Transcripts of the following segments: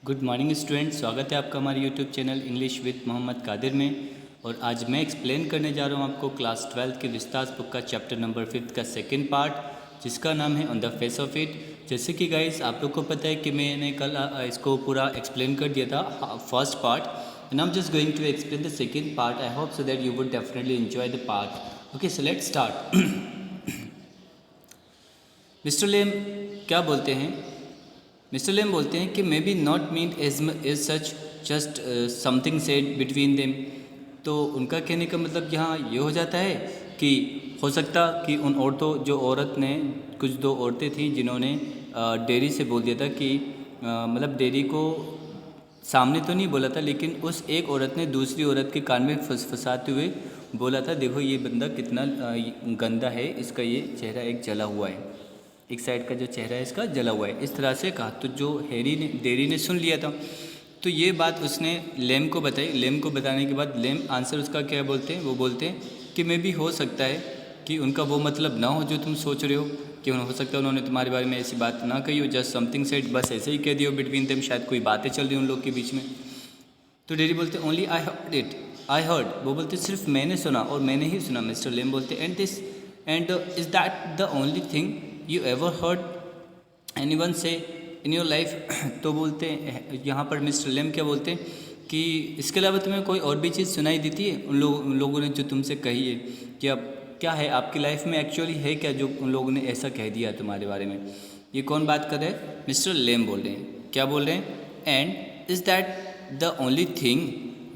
Good morning student, स्वागत है आपका हमारे YouTube channel English with Mohammed Qadir में। और आज मैं एक्सप्लेन करने जा रहा हूँ आपको क्लास 12 के विस्तास बुक का चैप्टर नंबर 5 का सेकंड पार्ट, जिसका नाम है on the face of it. जैसे कि गाइस आप लोग को पता है कि मैंने कल इसको पूरा एक्सप्लेन कर दिया था first part, and I am just going to explain the second part. I hope so that you would definitely enjoy the part. Okay, so let's start. Mister Lamb क्या बोलते हैं? मिस्टर लेम बोलते हैं कि maybe not mean as such, just something said between them. तो उनका कहने का मतलब यहाँ ये हो जाता है कि हो सकता कि उन औरतों जो औरत ने कुछ दो औरतें थीं जिन्होंने डेरी से बोल दिया था कि मतलब डेरी को सामने तो नहीं बोला था, लेकिन उस एक औरत ने दूसरी औरत के कान में फंसाते हुए बोला था, देखो ये बंदा कितना गंदा है, इसका ये चेहरा एक जला हुआ है, एक साइड का जो चेहरा है इसका जला हुआ है, इस तरह से कहा। तो जो डेरी ने सुन लिया था, तो ये बात उसने लेम को बताई। लेम को बताने के बाद लेम आंसर उसका क्या बोलते हैं? वो बोलते हैं कि मे भी हो सकता है कि उनका वो मतलब ना हो जो तुम सोच रहे हो, कि हो सकता है उन्होंने तुम्हारे बारे में ऐसी बात ना कही हो, जस्ट समथिंग सेड, बस ऐसे ही कह दियो बिटवीन देम, शायद कोई बातें चल रही उन लोग के बीच में। तो डेरी बोलते only I heard it, I heard. वो बोलते सिर्फ मैंने सुना और मैंने ही सुना। मिस्टर लेम बोलते and is that the only thing you ever heard anyone से इन योर लाइफ? तो बोलते हैं यहाँ पर मिस्टर लेम क्या बोलते हैं कि इसके अलावा तुम्हें कोई और भी चीज़ सुनाई देती है उन लोगों ने जो तुमसे कही है, कि अब क्या है आपकी लाइफ में एक्चुअली है क्या जो उन लोगों ने ऐसा कह दिया तुम्हारे बारे में? ये कौन बात कर रहे हैं? मिस्टर लेम बोल रहे हैं। क्या बोल रहे हैं? And is that the only thing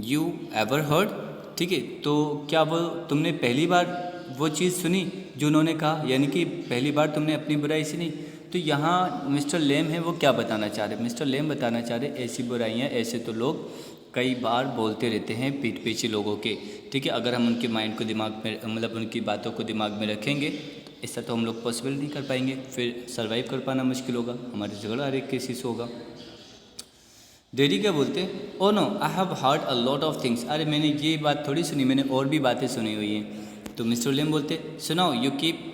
you ever heard? ठीक है, तो क्या वो तुमने पहली बार वो चीज़ सुनी जो उन्होंने कहा, यानी कि पहली बार तुमने अपनी बुराई सुनी? तो यहाँ मिस्टर लेम है वो क्या बताना चाह रहे? मिस्टर लेम बताना चाह रहे ऐसी बुराइयाँ ऐसे तो लोग कई बार बोलते रहते हैं पीठ पीछे लोगों के। ठीक है, अगर हम उनके माइंड को दिमाग में मतलब उनकी बातों को दिमाग में रखेंगे, ऐसा तो हम लोग पॉसिबल नहीं कर पाएंगे, फिर सर्वाइव कर पाना मुश्किल होगा, हमारे झगड़ा हर एक किसी से होगा। डेडी क्या बोलते? Oh no, I have heard a lot of things. अरे मैंने ये बात थोड़ी सुनी, मैंने और भी बातें सुनी हुई हैं। तो मिस्टर लेम बोलते सुनाओ, you keep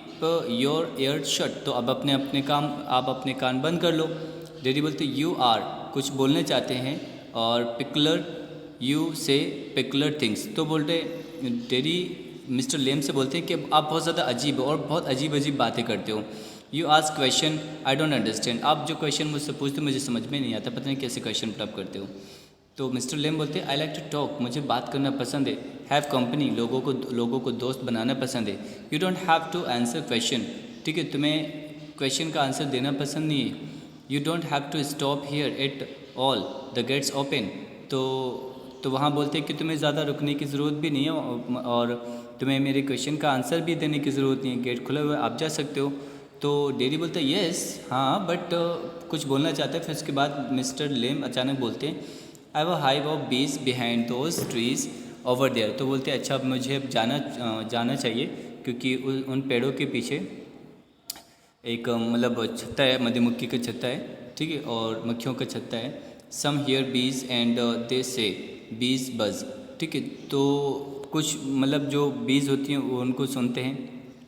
your air shut. तो अब आप अपने कान बंद कर लो। डेडी बोलते यू आर कुछ बोलने चाहते हैं, और पिकुलर यू से पिकुलर थिंग्स। तो बोलते डेडी मिस्टर लेम से बोलते हैं कि आप बहुत ज़्यादा अजीब और बहुत अजीब अजीब बातें करते हो। You ask question I don't understand. आप जो क्वेश्चन मुझसे पूछते हो मुझे समझ में नहीं आता, पता नहीं कैसे क्वेश्चन पुट अप करते हो। तो मिस्टर लेम बोलते हैं आई लाइक टू टॉक, मुझे बात करना पसंद है। हैव कंपनी, लोगों को दोस्त बनाना पसंद है। You don't have to answer question. ठीक है, तुम्हें क्वेश्चन का आंसर देना पसंद नहीं है। You don't have to stop here at all the gates open. तो वहाँ बोलते हैं कि तुम्हें ज़्यादा रुकने की ज़रूरत भी नहीं है, और तुम्हें मेरे क्वेश्चन का आंसर भी देने की ज़रूरत नहीं है, गेट खुला हुआ है, आप जा सकते हो। तो डेडी बोलता है येस हाँ, बट कुछ बोलना चाहता है। फिर उसके बाद मिस्टर लेम अचानक बोलते हैं I have a hive of bees behind those trees over there. तो बोलते हैं अच्छा, अब मुझे अब जाना चाहिए, क्योंकि उन पेड़ों के पीछे एक मतलब छत्ता है, मधुमक्खी का छत्ता है। ठीक है, और मक्खियों का छत्ता है। सम हियर बीज एंड दे से बीज बज। ठीक है, तो कुछ मतलब जो बीज होती हैं वो उनको सुनते हैं।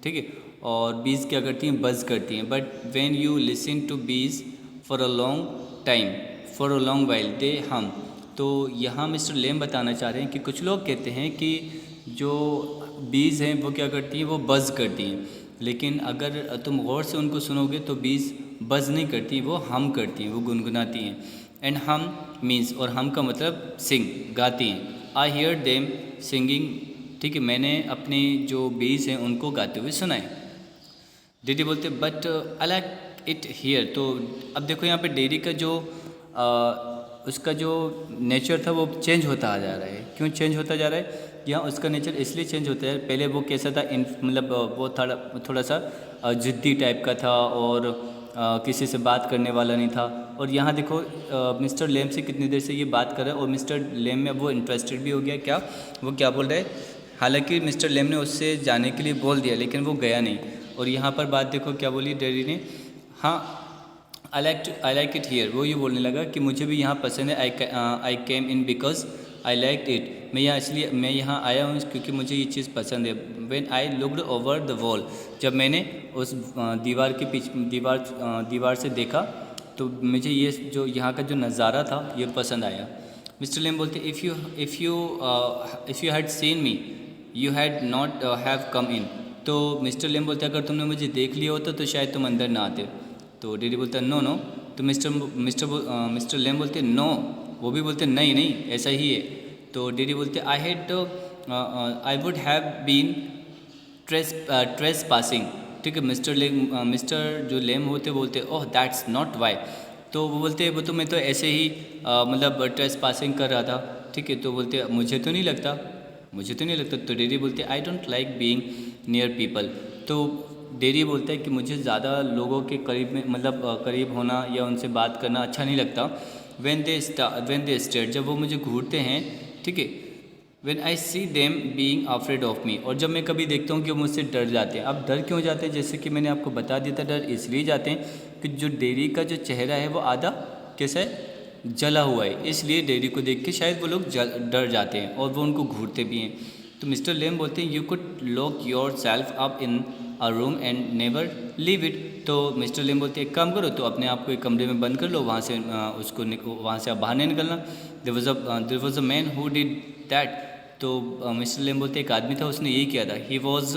ठीक है, और बीज क्या करती हैं? बज करती हैं। But when you listen to bees for a long time, for a long while they hum. तो यहाँ मिस्टर लेम बताना चाह रहे हैं कि कुछ लोग कहते हैं कि जो बीज हैं वो क्या करती हैं? वो बज करती हैं, लेकिन अगर तुम गौर से उनको सुनोगे तो बीज बज नहीं करती, वो हम करती हैं, वो गुनगुनाती हैं। एंड हम मीन्स, और हम का मतलब सिंग, गाती हैं। I hear them singing. ठीक है, मैंने अपने जो बीज हैं उनको गाते हुए सुना है। डेडी बोलते but I like it here. तो अब देखो यहाँ पे डेडी का जो उसका जो नेचर था वो चेंज होता आ जा रहा है। क्यों चेंज होता जा रहा है? यहाँ उसका नेचर इसलिए चेंज होता है, पहले वो कैसा था, मतलब वो थोड़ा सा ज़िद्दी टाइप का था, और किसी से बात करने वाला नहीं था। और यहाँ देखो मिस्टर लेम से कितनी देर से ये बात कर रहा है, और मिस्टर लेम में वो इंटरेस्टेड भी हो गया। क्या वो क्या बोल रहा है? हालांकि मिस्टर लेम ने उससे जाने के लिए बोल दिया, लेकिन वो गया नहीं। और यहाँ पर बात देखो क्या बोली डेडी ने, हाँ आई लाइक इट हियर। वो ये बोलने लगा कि मुझे भी यहाँ पसंद है। I came in because I like it. मैं यहाँ आया हूँ क्योंकि मुझे ये चीज़ पसंद है। When I looked over the wall, जब मैंने उस दीवार के पीछे दीवार से देखा, तो मुझे ये जो यहाँ का जो नज़ारा था ये पसंद आया। मिस्टर लेम बोलते if you had seen me you had not have come in. तो मिस्टर लेम बोलते अगर तुमने मुझे देख लिया होता तो शायद तुम अंदर ना आते। तो डैडी बोलता नो नो। तो मिस्टर लेम बोलते नो, वो भी बोलते नहीं नहीं ऐसा ही है। तो डैडी बोलते I would have been trespassing. ठीक है, मिस्टर जो लेम होते बोलते ओह दैट्स नॉट वाई। तो वो बोलते वो तो मैं तो ऐसे ही मतलब ट्रेस पासिंग कर रहा था। ठीक है, तो बोलते मुझे तो नहीं लगता। तो डेरी बोलते I don't like being near people. तो डेरी बोलता है कि मुझे ज़्यादा लोगों के करीब में मतलब करीब होना या उनसे बात करना अच्छा नहीं लगता। व्हेन दे स्टेयर, जब वो मुझे घूरते हैं। ठीक है, when I see them being afraid of मी, और जब मैं कभी देखता हूँ कि वो मुझसे डर जाते हैं। अब डर क्यों जाते हैं, जैसे कि मैंने आपको बता दिया था, डर इसलिए जाते हैं कि जो डेरी का जो चेहरा है वो आधा कैसा है, जला हुआ है, इसलिए डेरी को देख के शायद वो लोग डर जाते हैं और वो उनको घूरते भी हैं। तो मिस्टर लेम बोलते हैं you could lock your self up in a room and never leave it. तो मिस्टर लेम बोलते हैं एक काम करो, तो अपने आप को एक कमरे में बंद कर लो, वहाँ से वहाँ से आप बाहर नहीं निकलना। There was a man who did that. तो मिस्टर लेम बोलते एक आदमी था, उसने यही किया था। He was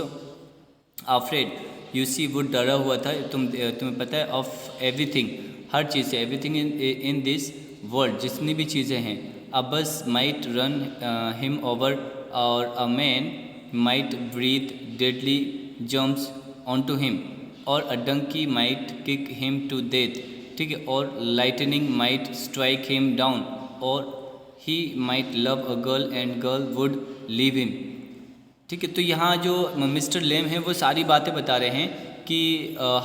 afraid, you see, वो डरा हुआ था, तुम्हें पता है, ऑफ एवरीथिंग, हर चीज़ से, एवरीथिंग इन दिस वर्ल्ड, जितनी भी चीज़ें हैं। अ बस might run him over or a man might breathe deadly jumps on to him or a donkey might kick him to death. ठीक है, और lightning might strike him down or he might love a girl and girl would leave him. ठीक है, तो यहाँ जो mister लेम है वो सारी बातें बता रहे हैं कि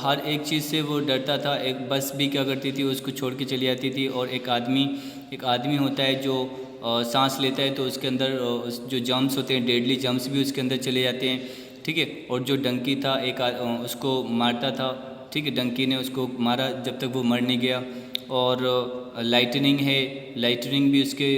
हर एक चीज़ से वो डरता था। एक बस भी क्या करती थी, उसको छोड़ के चली जाती थी। और एक आदमी होता है जो सांस लेता है तो उसके अंदर जो जम्स होते हैं, डेडली जम्स भी उसके अंदर चले जाते हैं। ठीक है, और जो डंकी था उसको मारता था। ठीक है, डंकी ने उसको मारा जब तक वो मर नहीं गया। और लाइटनिंग है, लाइटनिंग भी उसके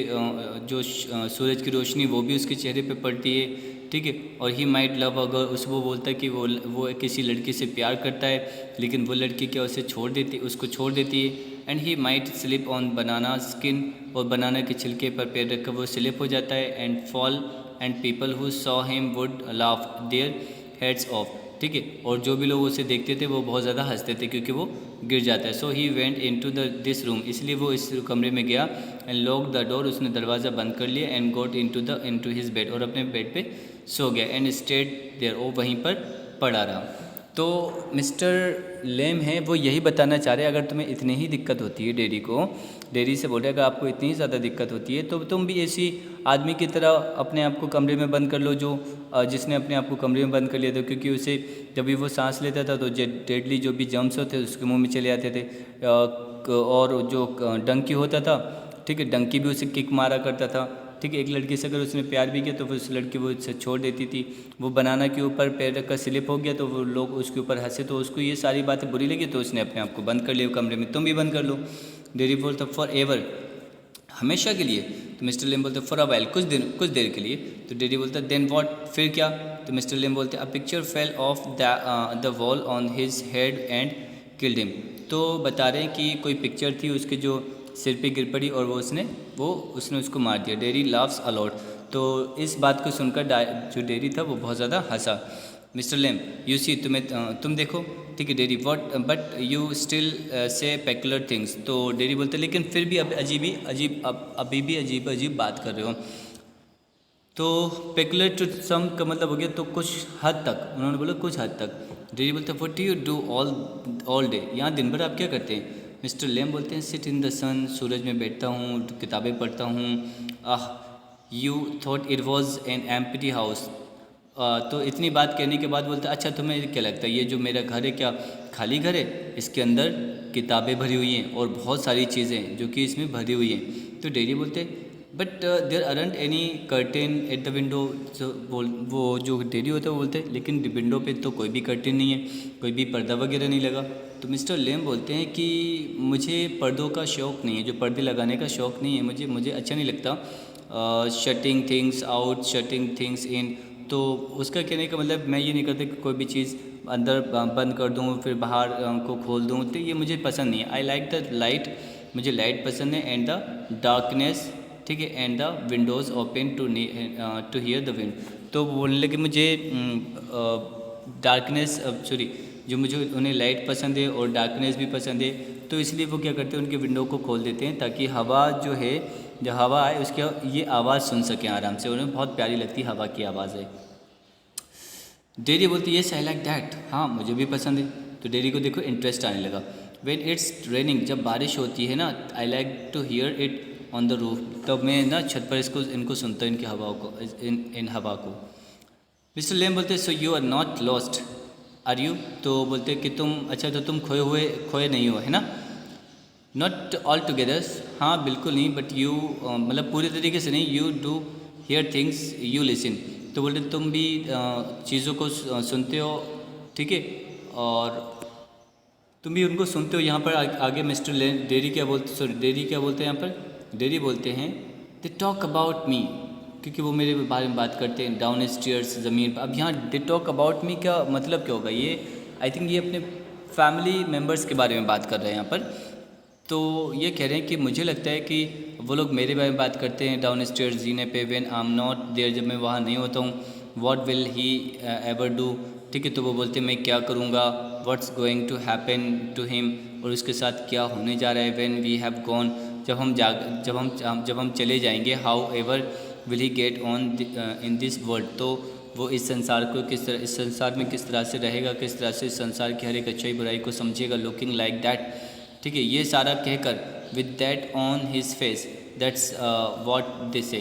जो सूरज की रोशनी वो भी उसके चेहरे पे पड़ती है। ठीक है, और ही माइट लव, अगर वो बोलता है कि वो किसी लड़की से प्यार करता है, लेकिन वो लड़की क्या उसको छोड़ देती है। And he might slip on banana skin, और बनाना के छिलके पर पैर रखकर वो स्लिप हो जाता है। And fall and people who saw him would laugh their heads of. ठीक है, और जो भी लोग उसे देखते थे वो बहुत ज़्यादा हंसते थे क्योंकि वो गिर जाता है। So he went into this room, इसलिए वो इस कमरे में गया। एंड लॉक द डोर, उसने दरवाज़ा बंद कर लिया। And got into his bed, और अपने बेड पे सो गया। एंड स्टेड देयर, वो वहीं पर पड़ा रहा। तो मिस्टर लेम है वो यही बताना चाह रहे हैं, अगर तुम्हें इतनी ही दिक्कत होती है डेरी से बोल रहे अगर आपको इतनी ही ज़्यादा दिक्कत होती है तो तुम भी ऐसी आदमी की तरह अपने आप को कमरे में बंद कर लो जो जिसने अपने आप को कमरे में बंद कर लिया था। क्योंकि उसे जब भी वो सांस लेता था तो डेडली जो भी जम्स होते थे उसके मुंह में चले आते थे। और जो डंकी होता था, ठीक है, डंकी भी उसे किक मारा करता था। ठीक है, एक लड़की से अगर उसने प्यार भी किया तो फिर उस लड़की वो उससे छोड़ देती थी। वो बनाना के ऊपर पैर रखकर स्लिप हो गया तो वो लोग उसके ऊपर हंसे, तो उसको ये सारी बातें बुरी लगी तो उसने अपने आप को बंद कर लिया कमरे में। तुम भी बंद कर लो। डेरी बोलता फॉर एवर, हमेशा के लिए। तो मिस्टर लेम बोलते फॉर अ वाइल, कुछ देर के लिए। तो डेरी बोलता देन व्हाट, फिर क्या। तो मिस्टर लेम बोलते a picture fell off the wall on his head and killed him. तो बता रहे हैं कि कोई पिक्चर थी उसके जो सिर पे गिर पड़ी और उसने उसको मार दिया। Derry laughs a lot. तो इस बात को सुनकर जो डेरी था वो बहुत ज़्यादा हंसा। मिस्टर लेम यू सी, तुम देखो। ठीक है, dairy what but you still say peculiar things. तो डेरी बोलते लेकिन फिर भी अभी भी अजीब बात कर रहे हो। तो पेकुलर टू सम का मतलब हो गया तो कुछ हद तक, उन्होंने बोला कुछ हद तक। डेरी बोलते what do you do all day, यहाँ दिन भर आप क्या करते हैं। मिस्टर लेम बोलते हैं सिट इन द सन, सूरज में बैठता हूँ, किताबें पढ़ता हूँ। You thought it was an empty house. तो इतनी बात कहने के बाद बोलते अच्छा तुम्हें क्या लगता है ये जो मेरा घर है क्या खाली घर है, इसके अंदर किताबें भरी हुई हैं और बहुत सारी चीज़ें जो कि इसमें भरी हुई हैं। तो डेरी बोलते but there aren't any curtain at the window. वो जो डेरी होता है वो बोलते हैं लेकिन विंडो पे तो कोई भी कर्टेन नहीं है, कोई भी पर्दा वगैरह नहीं लगा। तो मिस्टर लेम बोलते हैं कि मुझे पर्दों का शौक़ नहीं है, जो पर्दे लगाने का शौक़ नहीं है मुझे अच्छा नहीं लगता। Shutting things out, shutting things in. तो उसका कहने का मतलब मैं ये नहीं करता कि कोई भी चीज़ अंदर बंद कर दूँ फिर बाहर को खोल दूँ, तो ये मुझे पसंद नहीं है। आई लाइक द लाइट, मुझे लाइट पसंद है, एंड द डार्कनेस, ठीक है, and the windows open to hear the wind. तो बोलने लगे मुझे डार्कनेस, सॉरी, जो मुझे उन्हें लाइट पसंद है और डार्कनेस भी पसंद है, तो इसलिए वो क्या करते हैं उनके विंडो को खोल देते हैं ताकि हवा जो है, जो हवा है उसकी ये आवाज़ सुन सकें आराम से। उन्हें बहुत प्यारी लगती है हवा की आवाज़ है। डेरी बोलती है येस आई लाइक दैट, हाँ मुझे भी पसंद है। तो डेरी को देखो इंटरेस्ट आने लगा। व्हेन इट्स रेनिंग, जब बारिश होती है ना, I like to hear it on the roof, तब मैं ना छत पर इनको सुनता हूँ, इनकी हवाओं को, इन हवा को। मिस्टर लेम बोलते so you are not lost are you, तो बोलते कि तुम, अच्छा तो तुम खोए नहीं हो, है ना। नॉट ऑल टुगेदर, हाँ बिल्कुल नहीं, बट यू, मतलब पूरे तरीके से नहीं, you do here things you listen, तो बोलते तुम भी चीज़ों को सुनते हो, ठीक है, और तुम भी उनको सुनते हो। यहाँ पर आगे मिस्टर डेरी क्या बोलते, सॉरी डेरी क्या बोलते हैं यहाँ पर, डेरी बोलते हैं दे टॉक अबाउट मी, क्योंकि वो मेरे बारे में बात करते हैं डाउन स्टेयर्स, ज़मीन पर। अब यहाँ दे टॉक अबाउट मी का मतलब क्या होगा, ये आई थिंक ये अपने फैमिली मेम्बर्स के बारे में बात कर रहे हैं यहाँ पर। तो ये कह रहे हैं कि मुझे लगता है कि वो लोग मेरे बारे में बात करते हैं डाउन स्टेयर्स, जीने पे, when I am not there, जब मैं वहाँ नहीं होता हूँ, what will he ever do, ठीक है, तो वो बोलते हैं मैं क्या करूँगा, what's going to happen to him, और उसके साथ क्या होने जा रहा है, व्हेन वी हैव गॉन, जब हम चले जाएंगे, how ever will he get on in this world, तो वो इस संसार को किस तरह, इस संसार में किस तरह से रहेगा, किस तरह से इस संसार की हर एक अच्छाई बुराई को समझेगा, लुकिंग लाइक दैट, ठीक है, ये सारा कहकर with that on his face, that's what they से।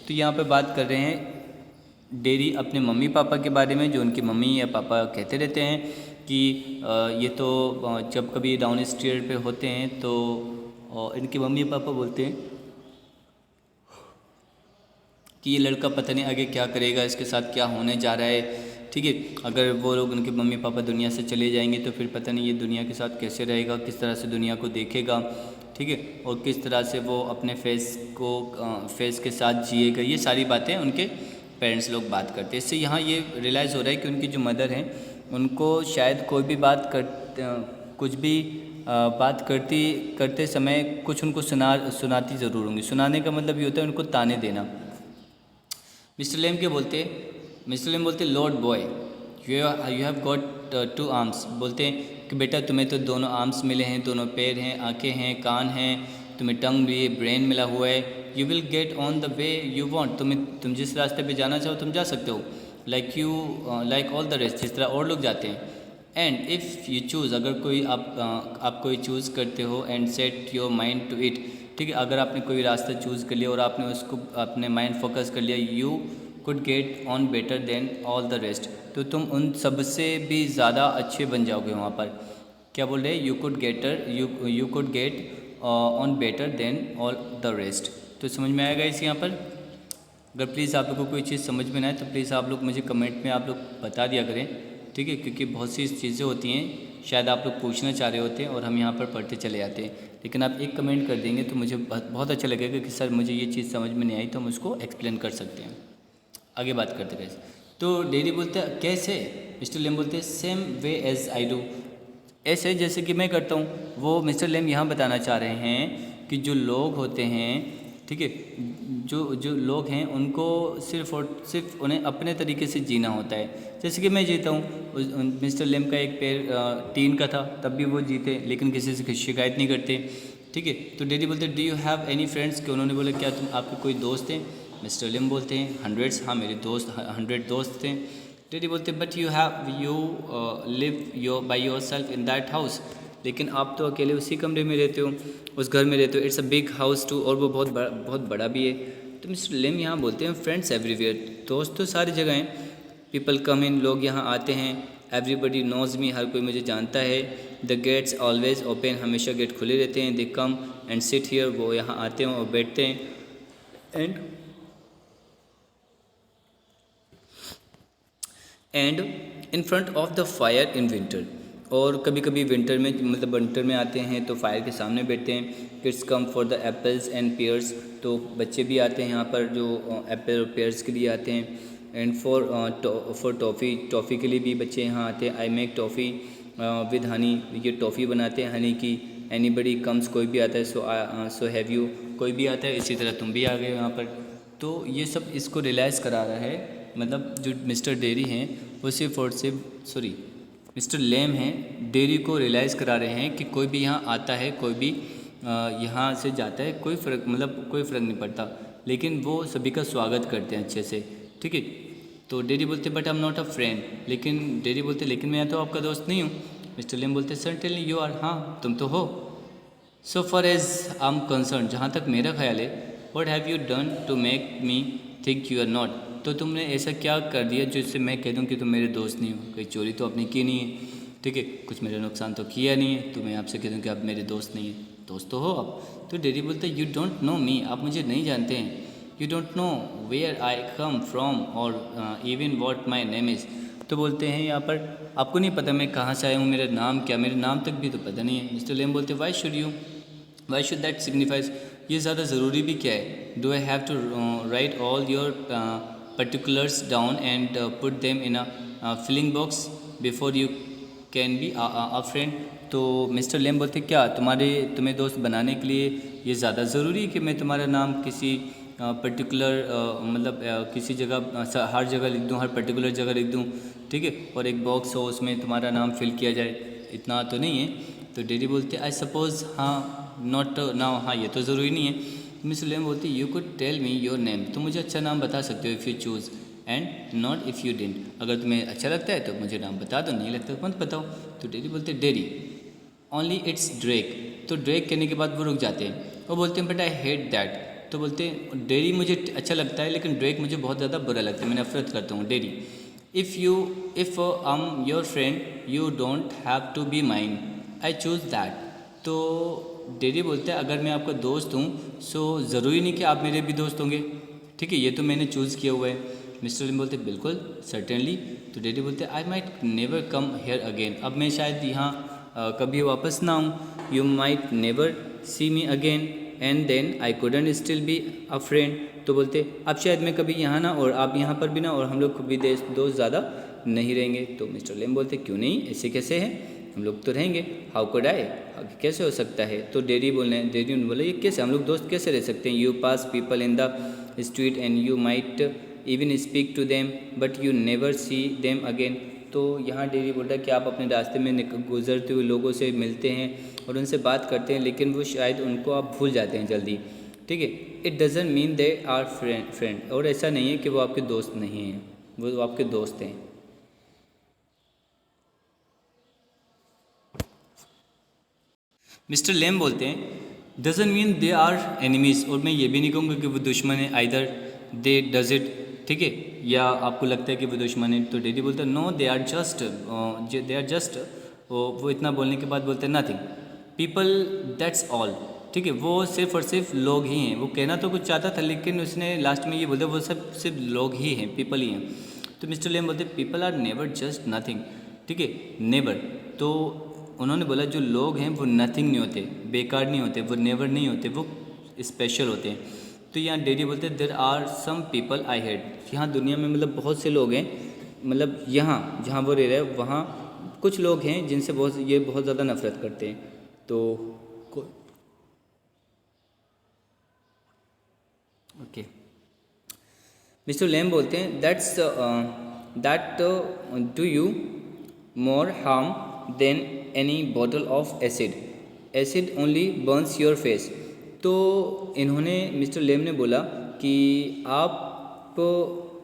तो यहाँ पे बात कर रहे हैं डेरी अपने मम्मी पापा के बारे में, जो उनकी मम्मी या पापा कहते रहते हैं कि ये तो जब कभी डाउन स्टेयर पे होते हैं तो इनके मम्मी पापा बोलते हैं कि ये लड़का पता नहीं आगे क्या करेगा, इसके साथ क्या होने जा रहा है, ठीक है। अगर वो लोग, उनके मम्मी पापा दुनिया से चले जाएंगे तो फिर पता नहीं ये दुनिया के साथ कैसे रहेगा, किस तरह से दुनिया को देखेगा, ठीक है, और किस तरह से वो अपने फेस के साथ जिएगा। ये सारी बातें उनके पेरेंट्स लोग बात करते हैं। इससे यहाँ ये रियलाइज़ हो रहा है कि उनकी जो मदर हैं उनको शायद कोई भी कुछ भी बात करते समय कुछ उनको सुनाती ज़रूर होंगी। सुनाने का मतलब ये होता है उनको ताने देना। मिस्टर लेम क्या बोलते, मिस्टर लेम बोलते Lord boy you have got 2 arms, बोलते हैं कि बेटा तुम्हें तो दोनों आर्म्स मिले हैं, दोनों पैर हैं, आंखें हैं, कान हैं, तुम्हें टंग भी है, ब्रेन मिला हुआ है, you will get on the way you want, तुम जिस रास्ते पे जाना चाहो तुम जा सकते हो, लाइक ऑल द रेस्ट, जिस तरह और लोग जाते हैं। एंड इफ़ यू चूज़, अगर कोई आप कोई चूज़ करते हो, and set your mind to it, ठीक है, अगर आपने कोई रास्ता चूज़ कर लिया और आपने उसको अपने माइंड फोकस कर लिया, you could get on better than all the rest, तो तुम उन सब से भी ज़्यादा अच्छे बन जाओगे वहाँ पर। क्या बोल रहे हैं, you could get on better than all the rest. तो समझ में आएगा इस यहाँ पर। अगर प्लीज़ आप लोग को कोई चीज़ समझ में ना आए तो प्लीज़ आप लोग मुझे कमेंट में आप लोग बता दिया करें, ठीक है, क्योंकि बहुत सी चीज़ें होती हैं शायद आप लोग पूछना चाह रहे होते हैं और हम यहाँ पर पढ़ते चले जाते हैं, लेकिन आप एक कमेंट कर देंगे तो मुझे बहुत अच्छा लगेगा कि सर मुझे ये चीज़ समझ में नहीं आई, तो हम उसको एक्सप्लेन कर सकते हैं। आगे बात करते कैसे, तो डेरी बोलते हैं कैसे, मिस्टर लेम बोलते हैं same way as I do, ऐसे जैसे कि मैं करता हूँ। वो मिस्टर लेम यहाँ बताना चाह रहे हैं कि जो लोग होते हैं, ठीक है, जो लोग हैं उनको सिर्फ़ और सिर्फ उन्हें अपने तरीके से जीना होता है। जैसे कि मैं जीता हूँ, मिस्टर लेम का एक पैर टीन का था तब भी वो जीते, लेकिन किसी से शिकायत नहीं करते, ठीक है। तो डेडी बोलते do you have any friends, कि उन्होंने बोला क्या आपके कोई दोस्त हैं। मिस्टर लेम बोलते हैं 100, हाँ मेरे दोस्त 100 दोस्त थे। डेडी बोलते but you live by your self in that house, लेकिन आप तो अकेले उसी कमरे में रहते हो, उस घर में रहते हो। It's a big house too, और वो बहुत बड़ा भी है। तो मिस्टर लेम यहाँ बोलते हैं फ्रेंड्स एवरीवेयर, दोस्त तो सारी जगह हैं। पीपल कम इन, लोग यहाँ आते हैं। एवरीबडी नोज मी, हर कोई मुझे जानता है। द गेट्स ऑलवेज ओपन, हमेशा गेट खुले रहते हैं। दे कम एंड सिट हियर, वो यहाँ आते हैं और बैठते हैं। And in front of the fire in winter, और कभी कभी विंटर में, मतलब विंटर में आते हैं तो फायर के सामने बैठते हैं। Kids come for the apples and pairs, तो बच्चे भी आते हैं यहाँ पर जो एप्पल और पेयर्स के लिए आते हैं। एंड फॉर टॉफ़ी के लिए भी बच्चे यहाँ आते हैं। I make toffee with Honey, ये टॉफ़ी बनाते हैं हनी की। एनीबडी कम्स, कोई भी आता है। सो हैव यू, कोई भी आता है। इसी तरह तुम भी आ गए यहाँ पर। तो ये सब इसको रियलाइज़ करा रहा है, मतलब जो मिस्टर डेरी हैं वो सिर्फ और सिर्फ मिस्टर लेम हैं, डेरी को रियलाइज़ करा रहे हैं कि कोई भी यहाँ आता है, कोई भी यहाँ से जाता है, कोई फ़र्क नहीं पड़ता, लेकिन वो सभी का स्वागत करते हैं अच्छे से, ठीक है। तो डेरी बोलते but I am not a friend, लेकिन डेरी बोलते लेकिन मैं तो आपका दोस्त नहीं हूँ। मिस्टर लेम बोलते सर्टेनली यू आर, हाँ तुम तो हो। So for as I am concerned, जहाँ तक मेरा ख्याल है, what have you done to make me think you are not, तो तुमने ऐसा क्या कर दिया जिससे मैं कह दूँ कि तुम मेरे दोस्त नहीं हो। कोई चोरी तो आपने की नहीं है, ठीक है, कुछ मेरा नुकसान तो किया नहीं है, तो मैं आपसे कह दूँ कि आप मेरे दोस्त नहीं हैं। दोस्त तो हो आप। तो डेरी बोलते यू डोंट नो मी, आप मुझे नहीं जानते हैं। You don't know where I come from or even what my name is, तो बोलते हैं यहाँ पर आपको नहीं पता मैं कहाँ से आया हूँ, मेरा नाम क्या, मेरे नाम तक भी तो पता नहीं है। मिस्टर लेम बोलते वाई शुड दैट सिग्निफाइज, ये ज़्यादा ज़रूरी भी क्या है। Do I have to write all your particulars down and put them in a filing box before you can be a friend. तो मिस्टर लेम बोलते क्या तुम्हें दोस्त बनाने के लिए ये ज़्यादा ज़रूरी है कि मैं तुम्हारा नाम किसी पर्टिकुलर किसी जगह हर जगह लिख दूँ, हर पर्टिकुलर जगह लिख दूँ, ठीक है, और एक बॉक्स हो उसमें तुम्हारा नाम फिल किया जाए, इतना तो नहीं है। तो डेडी बोलते आई सपोज़, हाँ नॉट नाउ, हाँ ये तो ज़रूरी नहीं है। मिस्टर लेम बोलती you could tell me your name, तुम मुझे अच्छा नाम बता सकते हो if you choose and not if you didn't, अगर तुम्हें अच्छा लगता है तो मुझे नाम बता दो, नहीं लगता तो मत बताओ। तो डेरी बोलते डेरी ओनली इट्स ड्रेक, तो ड्रेक कहने के बाद वो रुक जाते हैं। वो बोलते हैं बट आई हेट दैट, तो बोलते हैं डेरी मुझे अच्छा लगता है लेकिन ड्रेक मुझे बहुत ज़्यादा बुरा लगता है, मैं नफरत करता हूँ। Derry if I am your friend you don't have to be mine, I choose that. तो डेरी बोलते हैं अगर मैं आपका दोस्त हूँ सो ज़रूरी नहीं कि आप मेरे भी दोस्त होंगे, ठीक है, ये तो मैंने चूज़ किया हुआ है। मिस्टर लिम बोलते बिल्कुल सर्टेनली। तो डेडी बोलते I might never come here again, अब मैं शायद यहाँ कभी वापस ना आऊँ। You might never see me again and then I couldn't still be a friend, तो बोलते अब शायद मैं कभी यहाँ ना और आप यहाँ पर भी ना, और हम लोग कभी दोस्त ज़्यादा नहीं रहेंगे। तो मिस्टर लेम बोलते क्यों नहीं, ऐसे कैसे हैं, हम लोग तो रहेंगे। हाउ कुड आई, कैसे हो सकता है। तो डेडी बोले ये कैसे, हम लोग दोस्त कैसे रह सकते हैं। You pass people in the street and you might even speak to them but you never see them again. तो यहाँ डेरी बोल रहा है कि आप अपने रास्ते में गुजरते हुए लोगों से मिलते हैं और उनसे बात करते हैं, लेकिन वो शायद उनको आप भूल जाते हैं जल्दी, ठीक है। It doesn't mean they are friend, और ऐसा नहीं है कि वो आपके दोस्त नहीं हैं, वो आपके दोस्त हैं। मिस्टर लेम बोलते हैं doesn't mean they are enemies, और मैं ये भी नहीं कहूँगा कि वो दुश्मन है, आइदर दे डज इट, ठीक है, या आपको लगता है कि वो दुश्मन है। तो डेडी बोलता है नो दे आर जस्ट वो इतना बोलने के बाद बोलते हैं नथिंग पीपल दैट्स ऑल, ठीक है, वो सिर्फ और सिर्फ लोग ही हैं। वो कहना तो कुछ चाहता था लेकिन उसने लास्ट में ये बोलते वो सब सिर्फ लोग ही हैं, पीपल ही हैं। तो मिस्टर लेम बोलते people are never just nothing, ठीक है, नेवर। तो उन्होंने बोला जो लोग हैं वो नथिंग नहीं होते, बेकार नहीं होते, वो नेवर नहीं होते, वो स्पेशल होते हैं। तो यहाँ डेडी बोलते हैं there are some people I hate, यहाँ दुनिया में मतलब बहुत से लोग हैं, मतलब यहाँ जहाँ वो रह रहे हैं वहाँ कुछ लोग हैं जिनसे बहुत ज़्यादा नफरत करते हैं। तो ओके, मिस्टर लेम बोलते हैं that do you more harm then any bottle of acid only Burns your face. तो इन्होंने मिस्टर लेम ने बोला कि आप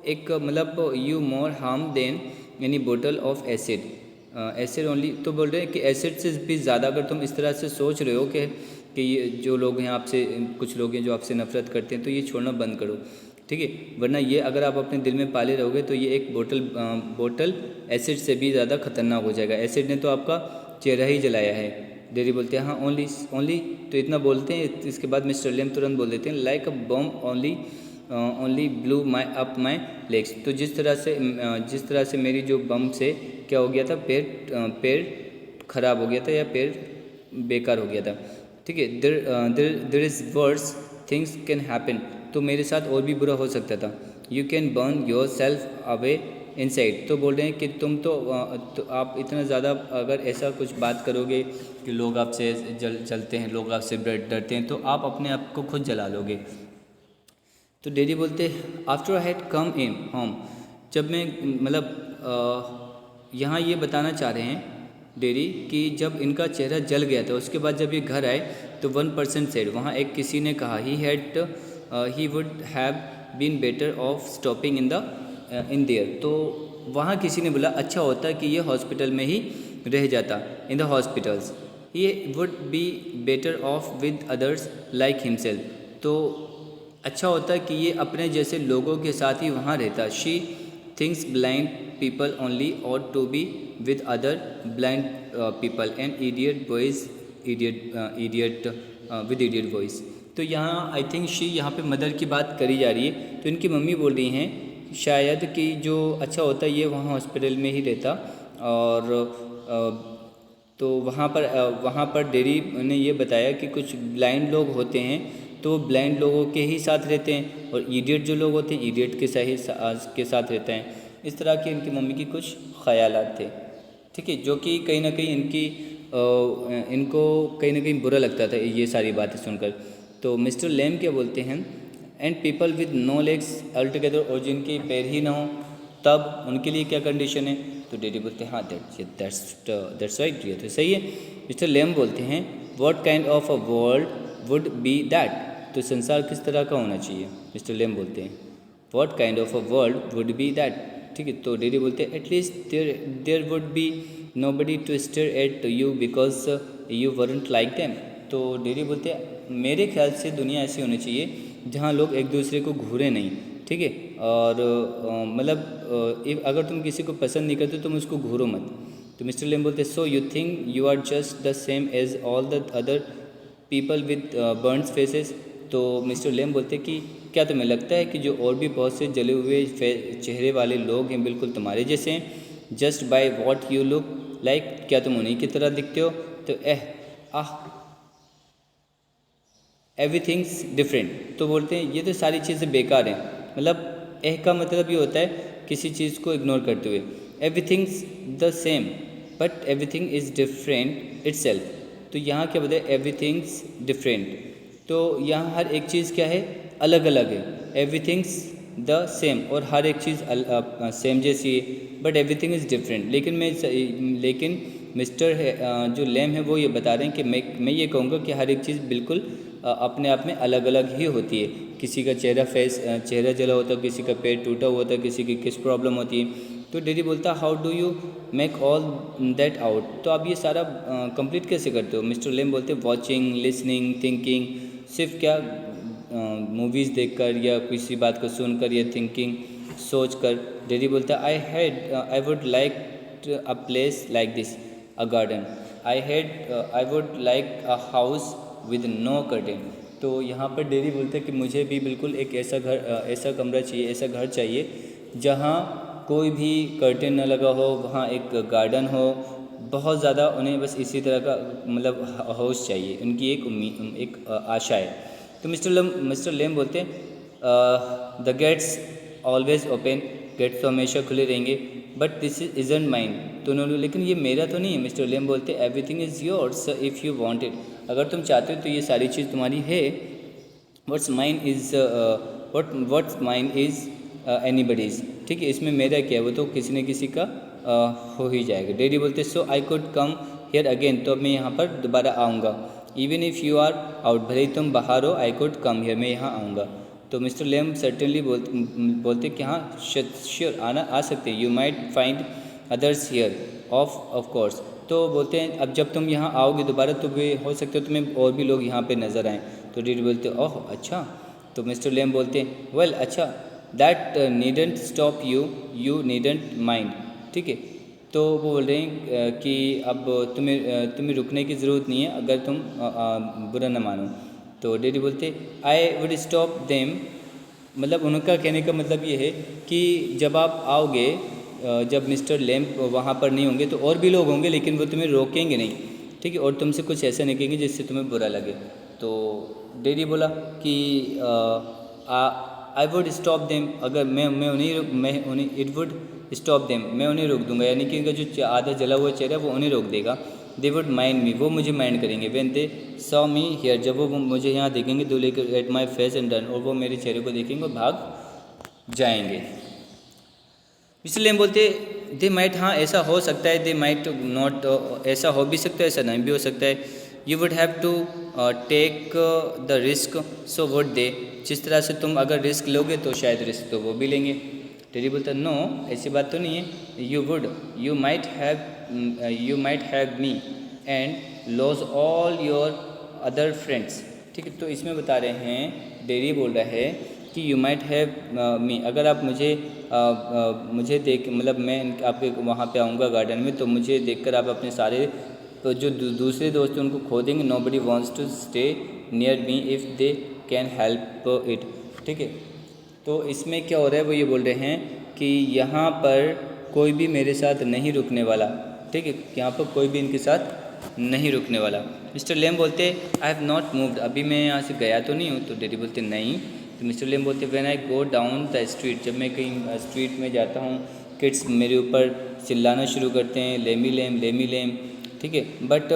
एक मतलब you more harm then any bottle of acid only, तो बोल रहे हैं कि एसिड से भी ज़्यादा अगर तुम इस तरह से सोच रहे हो कि ये जो लोग हैं आपसे, कुछ लोग हैं जो आपसे नफरत करते हैं, तो ये छोड़ना बंद करो, ठीक है, वरना ये अगर आप अपने दिल में पाले रहोगे तो ये एक बोतल एसिड से भी ज़्यादा खतरनाक हो जाएगा। एसिड ने तो आपका चेहरा ही जलाया है। डेरी बोलते हैं हाँ ओनली, तो इतना बोलते हैं। इसके बाद मिस्टर लेम तुरंत बोल देते हैं like a bomb only blew up my legs. तो जिस तरह से मेरी जो बम से क्या हो गया था, पैर खराब हो गया था या पैर बेकार हो गया था, ठीक है। There is worse things can happen, तो मेरे साथ और भी बुरा हो सकता था। You can burn yourself away inside. तो बोल रहे हैं कि तुम तो आप इतना ज़्यादा अगर ऐसा कुछ बात करोगे कि लोग आपसे जलते हैं, लोग आपसे डरते हैं, तो आप अपने आप को खुद जला लोगे। तो डैडी बोलते after I had come in home, जब मैं मतलब यहाँ ये बताना चाह रहे हैं डैडी कि जब इनका चेहरा जल गया था उसके बाद जब ये घर आए तो 1% सेड, वहाँ एक किसी ने कहा he would have been better off stopping in there. तो वहाँ किसी ने बोला अच्छा होता कि ये हॉस्पिटल में ही रह जाता, in the hospitals, he would be better of with others like himself. तो अच्छा होता कि ये अपने जैसे लोगों के साथ ही वहाँ रहता। She thinks blind people only ought to be with other blind people and idiot boys idiot with idiot voice. तो यहाँ आई थिंक शी यहाँ पे मदर की बात करी जा रही है। तो इनकी मम्मी बोल रही हैं शायद कि जो अच्छा होता ये वहाँ हॉस्पिटल में ही रहता, और तो वहाँ पर डैडी ने ये बताया कि कुछ ब्लाइंड लोग होते हैं तो वो ब्लाइंड लोगों के ही साथ रहते हैं, और इडियट जो लोग होते हैं इडियट के साथ रहते हैं। इस तरह के इनकी मम्मी की कुछ ख्यालात थे, ठीक है, जो कि कहीं ना कहीं इनको कहीं ना कहीं बुरा लगता था ये सारी बातें सुनकर। तो मिस्टर लेम क्या बोलते हैं, and people with no legs all together, और जिनके पैर ही ना हो तब उनके लिए क्या कंडीशन है। तो डैडी बोलते हैं हाँ दैट्स राइट, ये तो सही है। मिस्टर लेम बोलते हैं what kind of a world would be that, तो संसार किस तरह का होना चाहिए। मिस्टर लेम बोलते हैं what kind of a world would be that, ठीक है। तो डैडी बोलते हैं at least there would be nobody to stare at you because you weren't like them. तो डैडी बोलते हैं मेरे ख्याल से दुनिया ऐसी होनी चाहिए जहाँ लोग एक दूसरे को घूरे नहीं, ठीक है, और मतलब अगर तुम किसी को पसंद नहीं करते तुम उसको घूरो मत। तो मिस्टर लेम बोलते so you think you are just the same as all the other people with burns faces. तो मिस्टर लेम बोलते कि क्या तुम्हें लगता है कि जो और भी बहुत से जले हुए चेहरे वाले लोग हैं बिल्कुल तुम्हारे जैसे हैं, just by what you look like, क्या तुम उन्हीं की तरह दिखते हो। तो एवरीथिंग्स डिफरेंट। तो बोलते हैं ये तो सारी चीज़ें बेकार हैं, मतलब का मतलब ये होता है किसी चीज़ को इग्नोर करते हुए। Everything's the same but everything is different itself. तो यहाँ क्या बताए एवरीथिंग्स डिफरेंट, तो यहाँ हर एक चीज़ क्या है अलग अलग है। एवरीथिंग्स द सेम और हर एक चीज़ सेम जैसी है, बट एवरीथिंग इज़ डिफरेंट। लेकिन मिस्टर जो लेम है वो ये बता रहे हैं कि मैं ये कहूँगा कि हर एक चीज़ बिल्कुल अपने आप में अलग अलग ही होती है। किसी का चेहरा जला होता है, किसी का पेट टूटा हुआ होता है, किसी की किस प्रॉब्लम होती है। तो डैडी बोलता how do you make all that out, तो आप ये सारा कंप्लीट कैसे करते हो। मिस्टर लेम बोलते वॉचिंग, लिसनिंग, थिंकिंग, सिर्फ क्या मूवीज़ देखकर या किसी बात को सुनकर या थिंकिंग सोच कर। डैडी बोलता I would like a place like this, a garden, I would like a house with no curtain. तो यहाँ पर डैडी बोलते हैं कि मुझे भी बिल्कुल एक ऐसा कमरा चाहिए, ऐसा घर चाहिए जहाँ कोई भी कर्टेन न लगा हो, वहाँ एक गार्डन हो, बहुत ज़्यादा उन्हें बस इसी तरह का मतलब हाउस चाहिए, उनकी एक आशा है। तो मिस्टर लेम बोलते हैं the gates always open, gates तो हमेशा खुले रहेंगे, बट दिस इज़न्ट माइन, तो उन्होंने लेकिन ये मेरा तो नहीं है। मिस्टर लेम बोलते everything is yours if you want it, अगर तुम चाहते हो तो ये सारी चीज़ तुम्हारी है। व्हाट्स माइन इज़ एनीबडीज़, ठीक है, इसमें मेरा क्या है, वो तो किसी न किसी का हो ही जाएगा। डैडी बोलते so I could come here again, तो अब मैं यहाँ पर दोबारा आऊँगा। Even if you are out, भले ही तुम बाहर हो, आई कुड कम हियर, मैं यहाँ आऊँगा। तो मिस्टर लेम सर्टेनली बोलते कि हाँ श्योर आ सकते, you might find others here of course. तो बोलते हैं अब जब तुम यहाँ आओगे दोबारा तो भी हो सकते हो तुम्हें और भी लोग यहाँ पे नज़र आएँ। तो डैडी बोलते ओह अच्छा। तो मिस्टर लेम बोलते हैं वेल अच्छा, that needn't stop you needn't mind, ठीक है। तो वो बोल रहे हैं कि अब तुम्हें रुकने की ज़रूरत नहीं है अगर तुम बुरा न मानो। तो डैडी बोलते आई वुड स्टॉप देम, मतलब उनका कहने का मतलब ये है कि जब आप आओगे, जब मिस्टर लेम वहाँ पर नहीं होंगे तो और भी लोग होंगे, लेकिन वो तुम्हें रोकेंगे नहीं, ठीक है, और तुमसे कुछ ऐसा नहीं कहेंगे जिससे तुम्हें बुरा लगे। तो डैडी बोला कि आई वुड स्टॉप देम, अगर मैं उन्हें इट वुड स्टॉप देम, मैं उन्हें रोक दूंगा, यानी कि इनका जो आधा जला हुआ चेहरा है वो उन्हें रोक देगा। दे वुड माइंड मी, वो मुझे माइंड करेंगे। When they saw me here, जब वो मुझे यहाँ देखेंगे। दो लेकर at my face and run, और वो मेरे चेहरे को देखेंगे और भाग जाएंगे। इसलिए हम बोलते दे माइट, हाँ ऐसा हो सकता है, दे माइट नॉट, ऐसा हो भी सकता है, ऐसा नहीं भी हो सकता है। You would have to take the risk, so would they, जिस तरह से तुम अगर रिस्क लोगे तो शायद रिस्क तो वो भी लेंगे। टेडी बोलता नो, ऐसी बात तो नहीं है। You would, you might have me and loss all your other friends. ठीक है, तो इसमें बता रहे हैं, डेरी बोल रहा है कि यू माइट हैव मी, अगर आप मुझे देख, मतलब मैं आपके वहाँ पे आऊँगा गार्डन में, तो मुझे देखकर आप अपने सारे तो जो दूसरे दोस्त हैं उनको खो देंगे। Nobody wants to stay near me if they can help it. ठीक है, तो इसमें क्या हो रहा है, वो ये बोल रहे हैं कि यहाँ पर कोई भी मेरे साथ नहीं रुकने वाला। ठीक है, यहाँ पर कोई भी इनके साथ नहीं रुकने वाला। मिस्टर लेम बोलते आई हैव नॉट मूव्ड, अभी मैं यहाँ से गया तो नहीं हूँ। तो डैडी बोलते नहीं। तो मिस्टर लेम बोलते when I go down the street, जब मैं कहीं स्ट्रीट में जाता हूँ, किड्स मेरे ऊपर चिल्लाना शुरू करते हैं, लेमी लेम लेमी लेम। ठीक है, but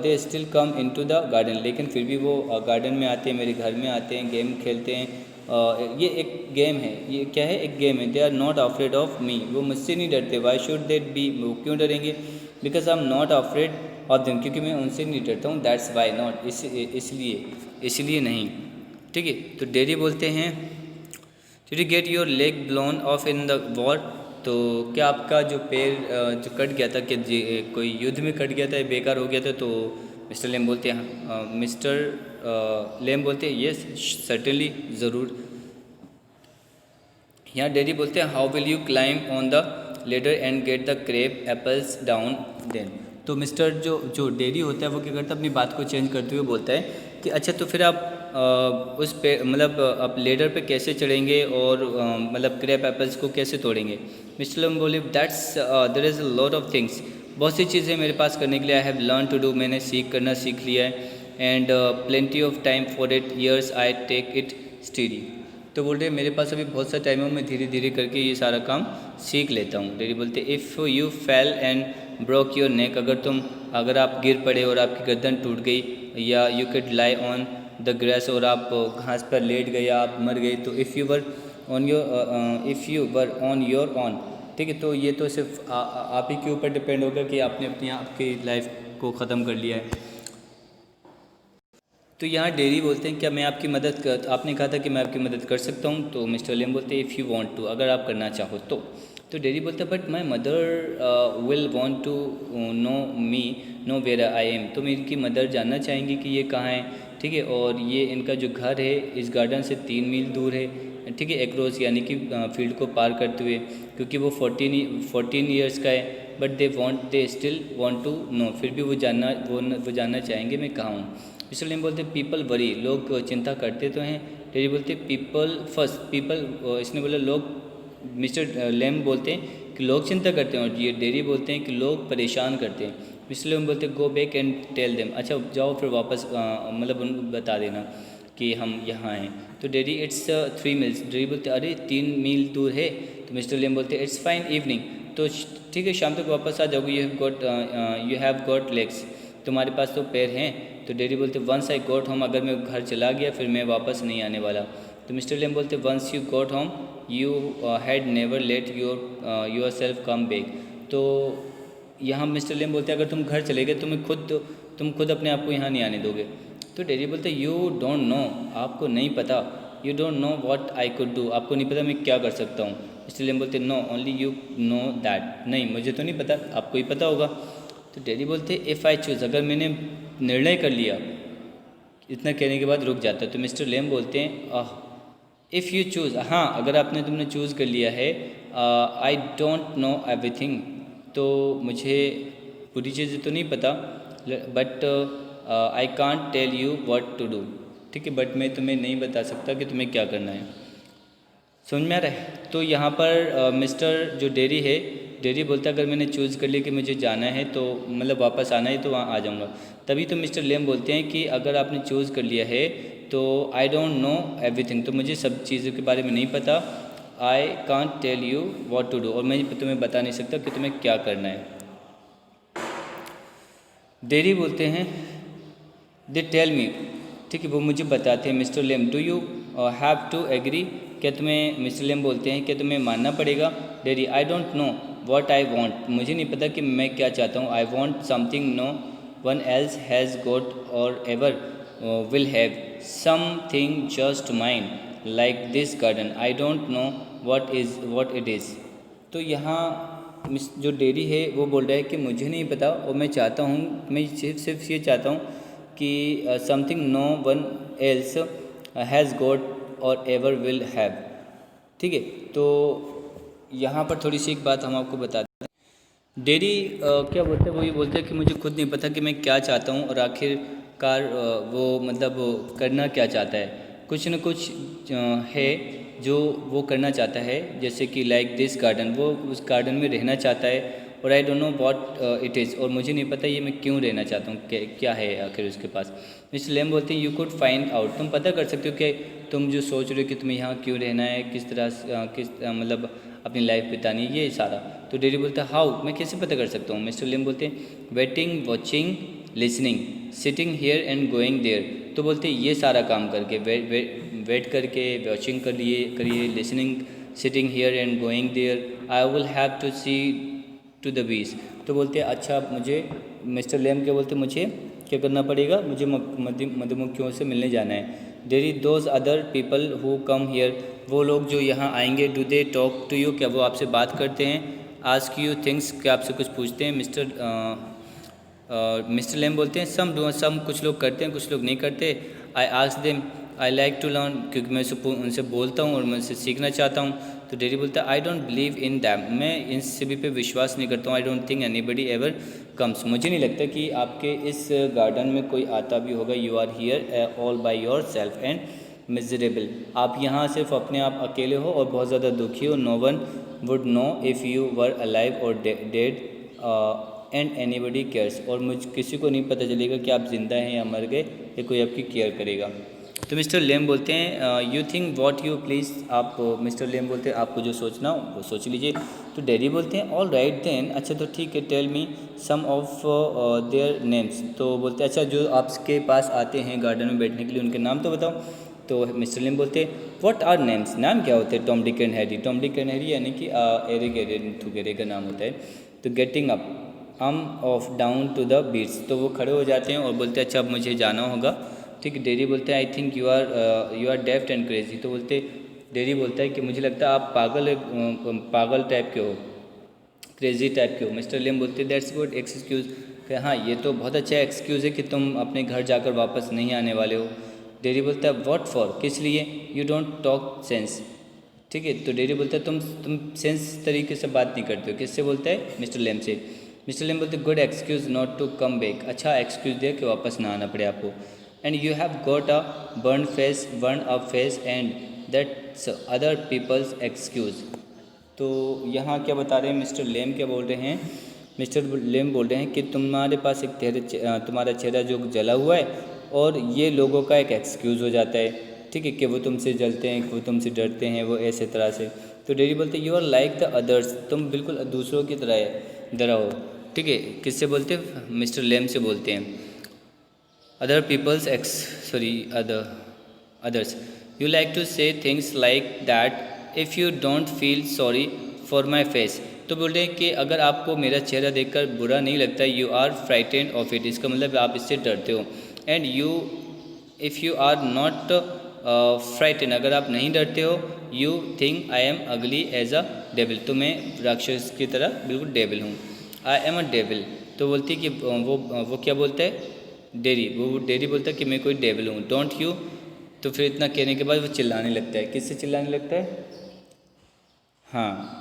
they still come in to the garden, लेकिन फिर भी वो गार्डन में आते हैं, मेरे घर में आते हैं, गेम खेलते हैं। ये एक गेम है, ये क्या है, एक गेम है। They are not afraid of me, वो मुझसे नहीं डरते। वाई शुड दे बी, वो क्यों डरेंगे? Because I am not afraid of them, क्योंकि मैं उनसे नहीं डरता हूँ। दैट्स वाई नॉट, इसलिए नहीं। ठीक है, तो डैडी बोलते हैं did you get your leg blown of in the war, तो क्या आपका जो पैर जो कट गया था, कि कोई युद्ध में कट गया था, बेकार हो गया था? तो मिस्टर लेम बोलते हैं, मिस्टर लेम बोलते हैं येस सर्टेनली, ज़रूर। यहाँ डैडी बोलते हैं how will you climb on the ladder and get the crab apples down then. तो मिस्टर जो डैडी होता है वो क्या करता है, अपनी बात को चेंज करते हुए बोलता है कि अच्छा तो फिर आप उस पे मतलब आप लेडर पे कैसे चढ़ेंगे और मतलब क्रेप एप्पल्स को कैसे तोड़ेंगे? मिस्टर लेम बोले that's there is a lot of things, बहुत सी चीज़ें मेरे पास करने के लिए। I have learn to do, मैंने सीख लिया है। And plenty of time for it, years I take it study. तो बोल रहे मेरे पास अभी बहुत सा टाइम है, मैं धीरे धीरे करके ये सारा काम सीख लेता हूँ। डैडी बोलते if you fail and broke your neck, अगर आप गिर पड़े और आपकी गर्दन टूट गई, या you CAD lie on the grass, और आप घास पर लेट गए या आप मर गए, तो if you were on your on. ठीक है, तो ये तो सिर्फ आप ही के ऊपर डिपेंड होगा कि आपने आपकी लाइफ को ख़त्म कर लिया है। तो यहाँ डेरी बोलते हैं क्या मैं आपकी मदद कर, आपने कहा था कि मैं आपकी मदद कर सकता हूँ। तो मिस्टर लेम बोलते हैं इफ़ यू वांट टू, अगर आप करना चाहो तो। तो डेरी बोलता है but my mother will want to know where I am, तो मेरी मदर जानना चाहेंगी कि ये कहाँ है। ठीक है, और ये इनका जो घर है इस गार्डन से 3 मील दूर है। ठीक है, एक्रोस, यानी कि फील्ड को पार करते हुए, क्योंकि वो 14 ईयर्स का है। But they still want to know, फिर भी वो जानना चाहेंगे मैं कहाँ हूँ। मिस्टर लेम बोलते हैं पीपल वरी, लोग चिंता करते तो हैं। डेरी बोलते हैं पीपल, इसने बोला लोग। मिस्टर लेम बोलते हैं कि लोग चिंता करते हैं, और ये डेरी बोलते हैं कि लोग परेशान करते हैं। मिस्टर लेम बोलते हैं go back and tell them, अच्छा जाओ फिर वापस मतलब उनको बता देना कि हम यहाँ हैं। तो डेरी इट्स 3 मील्स, डेरी बोलते अरे 3 मील दूर है। तो मिस्टर लेम बोलते हैं इट्स फाइन इवनिंग, तो ठीक है शाम तक वापस आ जाओगे। यू हैव गॉट लेग्स, तुम्हारे पास तो पैर हैं। तो डैडी बोलते वंस आई गॉट होम, अगर मैं घर चला गया फिर मैं वापस नहीं आने वाला। तो मिस्टर लेम बोलते once you got home you had never let yourself come back. तो यहाँ मिस्टर लेम बोलते अगर तुम घर चले गए तुम खुद अपने आप को यहाँ नहीं आने दोगे। तो डैडी बोलते यू डोंट नो, आपको नहीं पता। You don't know what I could do, आपको नहीं पता मैं क्या कर सकता हूँ। मिस्टर लेम बोलते no only you know that, नहीं मुझे तो नहीं पता, आपको ही पता होगा। तो डैडी बोलते इफ़ आई चूज़, अगर मैंने निर्णय कर लिया। इतना कहने के बाद रुक जाता है। तो मिस्टर लेम बोलते हैं इफ़ यू चूज़, हाँ अगर तुमने चूज़ कर लिया है। आई डोंट नो एवरीथिंग, तो मुझे पूरी चीज़ें तो नहीं पता, but I can't tell you what to do. ठीक है, बट मैं तुम्हें नहीं बता सकता कि तुम्हें क्या करना है। समझ में आ रहा है? तो यहाँ पर मिस्टर जो डेरी है, डेरी बोलता है अगर मैंने चूज़ कर लिया कि मुझे जाना है तो मतलब वापस आना है तो वहाँ आ जाऊँगा। तभी तो मिस्टर लेम बोलते हैं कि अगर आपने चूज़ कर लिया है तो आई डोंट नो एवरीथिंग, तो मुझे सब चीज़ों के बारे में नहीं पता। I can't tell you what to do, और मैं तुम्हें बता नहीं सकता कि तुम्हें क्या करना है। डेरी बोलते हैं दे टेल मी, ठीक है, वो मुझे बताते हैं। Mister Lamb do you have to agree, क्या तुम्हें, मिस्टर लेम बोलते हैं क्या तुम्हें मानना पड़ेगा। Derry I don't know what I want, मुझे नहीं पता कि मैं क्या चाहता हूँ। I want something no one else has got or ever will have, something just mine like this garden, I don't know what it is. तो यहाँ जो डेरी है वो बोल रहा है कि मुझे नहीं पता और मैं चाहता हूँ, मैं सिर्फ ये चाहता हूँ कि something no one else has got or ever will have, ठीक है। तो यहाँ पर थोड़ी सी एक बात हम आपको बताते हैं। डेरी क्या बोलते हैं, वो ये बोलते हैं कि मुझे खुद नहीं पता कि मैं क्या चाहता हूँ और आखिरकार वो मतलब करना क्या चाहता है। कुछ न कुछ है जो वो करना चाहता है, जैसे कि लाइक दिस गार्डन, वो उस गार्डन में रहना चाहता है। और आई don't know what it is, और मुझे नहीं पता ये मैं क्यों रहना चाहता हूँ, क्या है आखिर उसके पास। मिस्टर लेम बोलते हैं यू कुड फाइंड आउट, तुम पता कर सकते हो कि तुम जो सोच रहे हो कि तुम्हें यहाँ क्यों रहना है, किस तरह मतलब अपनी लाइफ बितानी है, ये सारा। तो डेरी बोलता है हाउ, मैं कैसे पता कर सकता हूँ। मिस्टर लेम बोलते हैं waiting, watching, listening, sitting here and going there, तो बोलते हैं ये सारा काम करके, वेट करके, वॉचिंग करिए, listening, sitting here and going there, I will have to see to the beach. तो बोलते हैं अच्छा मुझे, मिस्टर लेम क्या बोलते हैं मुझे क्या करना पड़ेगा, मुझे मधुमक्खियों से मिलने जाना है। Derry those other people who come here, वो लोग जो यहाँ आएंगे, do they talk to you, क्या वो आपसे बात करते हैं। आस्क यू थिंग्स, क्या आपसे कुछ पूछते हैं। मिस्टर लेम बोलते हैं सम डू, सम कुछ लोग करते हैं कुछ लोग नहीं करते। I ask them I like to learn, क्योंकि मैं उनसे बोलता हूँ और मैं उनसे सीखना चाहता हूँ। तो डेरी बोलता है I don't believe in them, मैं इन सभी पे विश्वास नहीं करता हूँ। I don't think anybody ever comes, मुझे नहीं लगता कि आपके इस गार्डन में कोई आता भी होगा। You are here all by yourself and miserable, आप यहाँ सिर्फ अपने आप अकेले हो और बहुत ज़्यादा दुखी हो। No one would know if you were alive or dead and anybody cares, और मुझ किसी को नहीं पता चलेगा कि आप जिंदा हैं या मर गए, या कोई आपकी केयर करेगा। तो मिस्टर लेम बोलते हैं you think what you please, आप मिस्टर लेम बोलते हैं आपको जो सोचना हो वो सोच लीजिए। तो डेरी बोलते हैं ऑल राइट देन, अच्छा तो ठीक है, tell me some of their names, तो बोलते हैं अच्छा जो आपके पास आते हैं गार्डन में बैठने के लिए उनके नाम तो बताओ। तो मिस्टर लेम बोलते हैं व्हाट आर नेम्स, नाम क्या होते हैं। Tom Dick and Harry, Tom Dick and Harry यानी कि एरिक एरिन का नाम होता है। तो getting up, off down to the beach, तो वो खड़े हो जाते हैं और बोलते हैं अच्छा अब मुझे जाना होगा, ठीक है। डेरी बोलते हैं I think you are daft and crazy, तो बोलते डेरी बोलता है कि मुझे लगता है आप पागल टाइप के हो, क्रेजी टाइप के हो। मिस्टर लेम बोलते हैं दैट्स गुड एक्सक्यूज़, कि हाँ ये तो बहुत अच्छा एक्सक्यूज़ है कि तुम अपने घर जाकर वापस नहीं आने वाले हो। डेरी बोलता है व्हाट फॉर, किस लिए। यू डोंट टॉक सेंस, ठीक है। तो डेरी बोलता है तुम सेंस तरीके से बात नहीं करते हो, किससे बोलता है, मिस्टर लेम से। मिस्टर लेम बोलते good excuse not to come back, अच्छा एक्सक्यूज़ दे कि वापस ना आना पड़े आपको। And you have got a burn up face and that's other people's excuse. तो यहाँ क्या बता रहे हैं मिस्टर लेम, क्या बोल रहे हैं, मिस्टर लेम बोल रहे हैं कि तुम्हारे पास तुम्हारा चेहरा जो जला हुआ है और ये लोगों का एक एक्सक्यूज़ हो जाता है, ठीक है, कि वो तुमसे जलते हैं, वो तुमसे डरते हैं, वो ऐसे तरह से। तो डेरी बोलते हैं you are like the others, तुम बिल्कुल दूसरों की तरह हो, ठीक है। किससे बोलते हैं, मिस्टर लेम से बोलते हैं। Other peoples others, you like to say things like that if you don't feel sorry for my face, तो बोल रहे हैं कि अगर आपको मेरा चेहरा देखकर बुरा नहीं लगता, you are frightened of it, इसका मतलब आप इससे डरते हो। And if you are not frightened, अगर आप नहीं डरते हो, you think I am ugly as a devil, तो मैं राक्षस की तरह बिल्कुल डेविल हूँ। आई एम अ डेविल, तो बोलती कि वो क्या बोलता है, डेरी बोलता है कि मैं कोई डेविल हूँ। डोंट यू, तो फिर इतना कहने के बाद वो चिल्लाने लगता है, किससे चिल्लाने लगता है, हाँ।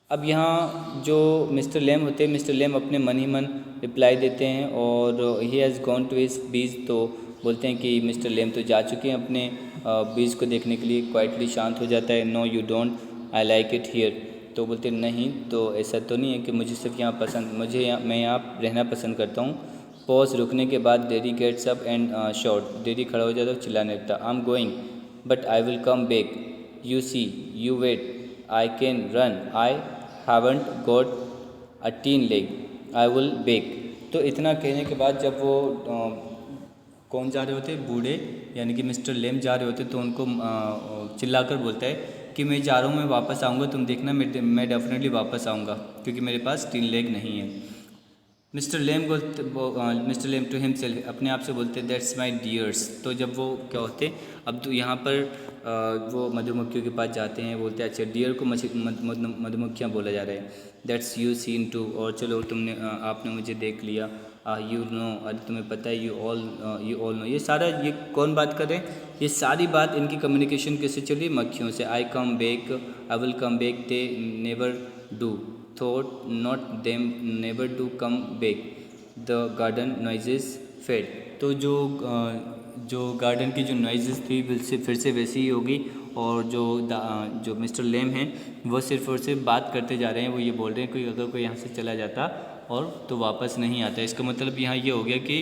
अब यहाँ जो मिस्टर लेम होते हैं, मिस्टर लेम अपने मन ही मन रिप्लाई देते हैं और he has gone to his bees, तो बोलते हैं कि मिस्टर लेम तो जा चुके हैं अपने बीच को देखने के लिए। क्वाइटली शांत हो जाता है। No you don't, I like it here, तो बोलते नहीं, तो ऐसा तो नहीं है कि मुझे सिर्फ यहाँ पसंद, मैं यहाँ रहना पसंद करता हूँ, पॉज रुकने के बाद daddy gets up and shout, daddy खड़ा हो जाता है और चिल्लाने लगता, I am going but I will come back, you see you wait, I can run, I haven't got a tin leg, I will back. तो इतना कहने के बाद जब वो कौन जा रहे होते, बूढ़े यानी कि मिस्टर लेम जा रहे होते, तो उनको चिल्लाकर बोलता है कि मैं जा रहा हूँ, मैं वापस आऊँगा, तुम देखना मैं डेफिनेटली वापस आऊँगा क्योंकि मेरे पास 3 लेग नहीं है। मिस्टर लेम टू हिमसेल्फ, अपने आप से बोलते दैट्स माई डियर्स। तो जब वो क्या होते, अब तो यहाँ पर वो मधुमक्खियों के पास जाते हैं, बोलते हैं अच्छा डियर को मधुमक्खियाँ बोला जा रहा है, दैट्स यू सीन टू, और चलो तुमने आपने मुझे देख लिया, यू नो, अरे तुम्हें पता है, यू ऑल नो। ये सारा ये कौन बात कर रहे हैं, ये सारी बात इनकी कम्युनिकेशन कैसे चल रही है, मक्खियों से। I come back, I will come back, they never do, thought not them never do come back, the garden noises fade. तो जो गार्डन की जो नॉइजेस थी फिर से वैसी ही होगी, और जो मिस्टर लेम हैं वो सिर्फ और सिर्फ बात करते जा रहे हैं, वो ये बोल रहे हैं कि अगर कोई यहाँ से चला जाता और तो वापस नहीं आता। इसका मतलब यहाँ ये हो गया कि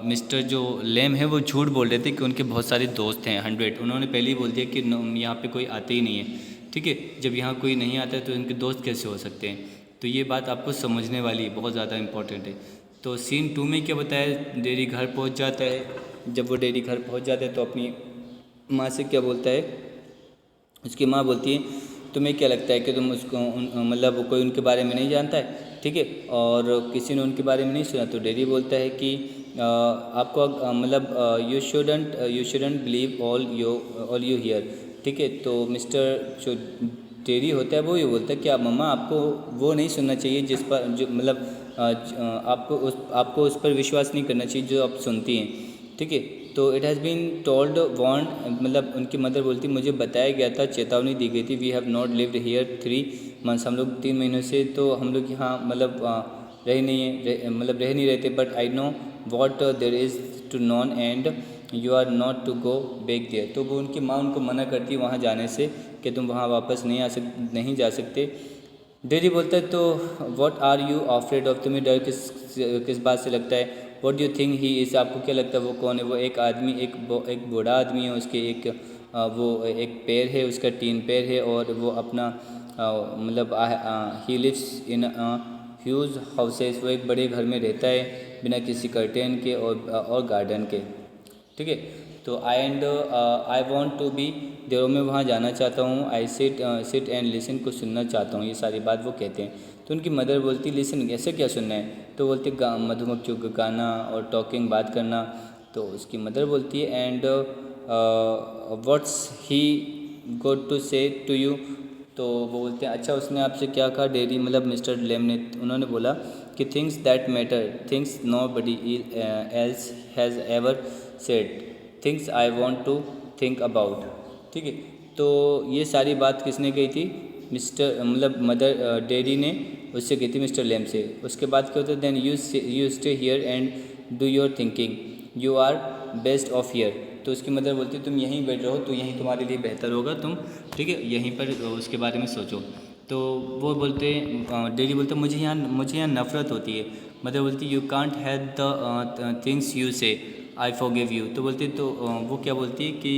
मिस्टर जो लेम है वो झूठ बोल रहे थे कि उनके बहुत सारे दोस्त हैं 100, उन्होंने पहले ही बोल दिया कि यहाँ पे कोई आते ही नहीं है, ठीक है। जब यहाँ कोई नहीं आता है तो इनके दोस्त कैसे हो सकते हैं, तो ये बात आपको समझने वाली बहुत ज़्यादा इंपॉर्टेंट है। तो सीन 2 में क्या बताया, डेरी घर पहुँच जाता है। जब वो डेरी घर पहुँच जाता है तो अपनी माँ से क्या बोलता है, उसकी माँ बोलती है तुम्हें क्या लगता है कि तुम उसको मतलब कोई उनके बारे में नहीं जानता है, ठीक है, और किसी ने उनके बारे में नहीं सुना। तो डेरी बोलता है कि आपको मतलब you shouldn't believe all you here, ठीक है। तो मिस्टर जो डेरी होता है वो ये बोलता है कि आप मम्मा आपको वो नहीं सुनना चाहिए जिस पर जो मतलब आपको उस पर विश्वास नहीं करना चाहिए जो आप सुनती हैं, ठीक है। तो it has been told warned, मतलब उनकी मदर बोलती मुझे बताया गया था, चेतावनी दी गई थी, we have not lived here 3 months, हम लोग 3 महीनों से तो हम लोग यहाँ मतलब रह नहीं रहते, but I know what there is to known and you are not to go back there. तो वो उनकी माँ उनको मना करती है वहाँ जाने से कि तुम वहाँ वापस नहीं जा सकते। डेरी बोलता है तो what are you afraid of, तुम्हें डर किस बात से लगता है, what do you think he is, आपको क्या लगता है वो कौन है। वो एक आदमी एक बूढ़ा आदमी है, उसके वो एक पैर है, उसका 3 पैर है, और वो अपना मतलब ही लिव्स इन ह्यूज हाउसेस, वो एक बड़े घर में रहता है बिना किसी कर्टेन के और गार्डन के, ठीक है। तो I want to be there, मैं वहाँ जाना चाहता हूँ, आई सिट एंड लिसन, को सुनना चाहता हूँ, ये सारी बात वो कहते हैं। तो उनकी मदर बोलती लिसन, ऐसे क्या सुनना है, तो बोलते मधुमक्खियों का गाना और टॉकिंग, बात करना। तो उसकी मदर बोलती है and what's he got to say to you, तो वो बोलते हैं अच्छा उसने आपसे क्या कहा, डेरी मतलब मिस्टर लेम ने, उन्होंने बोला कि things that matter, things nobody else has ever said, things I want to think about, ठीक है। तो ये सारी बात किसने कही थी, मिस्टर मतलब मदर डेरी ने उससे कही थी मिस्टर लेम से। उसके बाद क्या होता है, then you stay here and do your thinking, you are best off here. तो उसकी मदर बोलती है तुम यहीं बैठ रहो, तो यहीं तुम्हारे लिए बेहतर होगा, तुम ठीक है यहीं पर उसके बारे में सोचो। तो वो बोलते डेरी बोलते मुझे यहाँ नफ़रत होती है। मदर बोलती you can't have the things you से, आई फॉरगिव यू। तो बोलती तो वो क्या बोलती है कि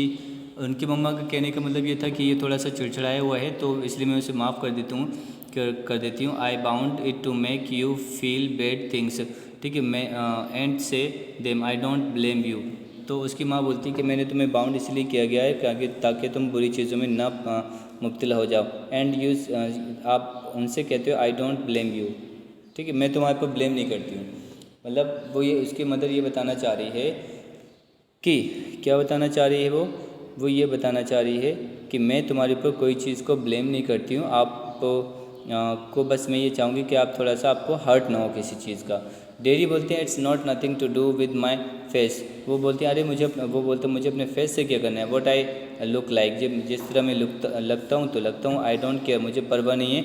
उनकी मम्मा का कहने का मतलब ये था कि ये थोड़ा सा चिड़चिड़ाया हुआ है, तो इसलिए मैं उसे माफ़ कर देती हूँ। I bound it to make you feel bad things, ठीक है, मैं and say them I don't blame you. तो उसकी माँ बोलती है कि मैंने तुम्हें बाउंड इसलिए किया गया है ताकि तुम बुरी चीज़ों में ना मुब्तला हो जाओ। एंड यू आप उनसे कहते हो आई डोंट ब्लेम यू, ठीक है, मैं तुम्हारे पर ब्लेम नहीं करती हूँ। मतलब वो ये उसकी मदर ये बताना चाह रही है कि क्या बताना चाह रही है वो ये बताना चाह रही है कि मैं तुम्हारे ऊपर कोई चीज़ को ब्लेम नहीं करती हूँ, को बस मैं ये चाहूँगी कि आप थोड़ा सा आपको हर्ट ना हो किसी चीज़ का। डेरी बोलते हैं it's not nothing to do with my face, वो बोलते हैं अरे मुझे अपने फेस से क्या करना है, व्हाट आई लुक लाइक, जिस तरह मैं लगता हूँ, आई डोंट केयर, मुझे परवाह नहीं है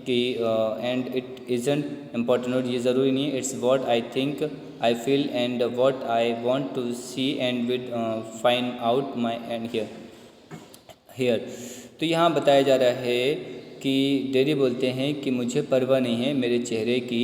कि एंड इट इज़ंट इम्पॉर्टेंट, और ये ज़रूरी नहीं है, it's what I think I feel and what I want to see and with find out my and here. तो यहाँ बताया जा रहा है कि डेरी बोलते हैं कि मुझे परवाह नहीं है मेरे चेहरे की,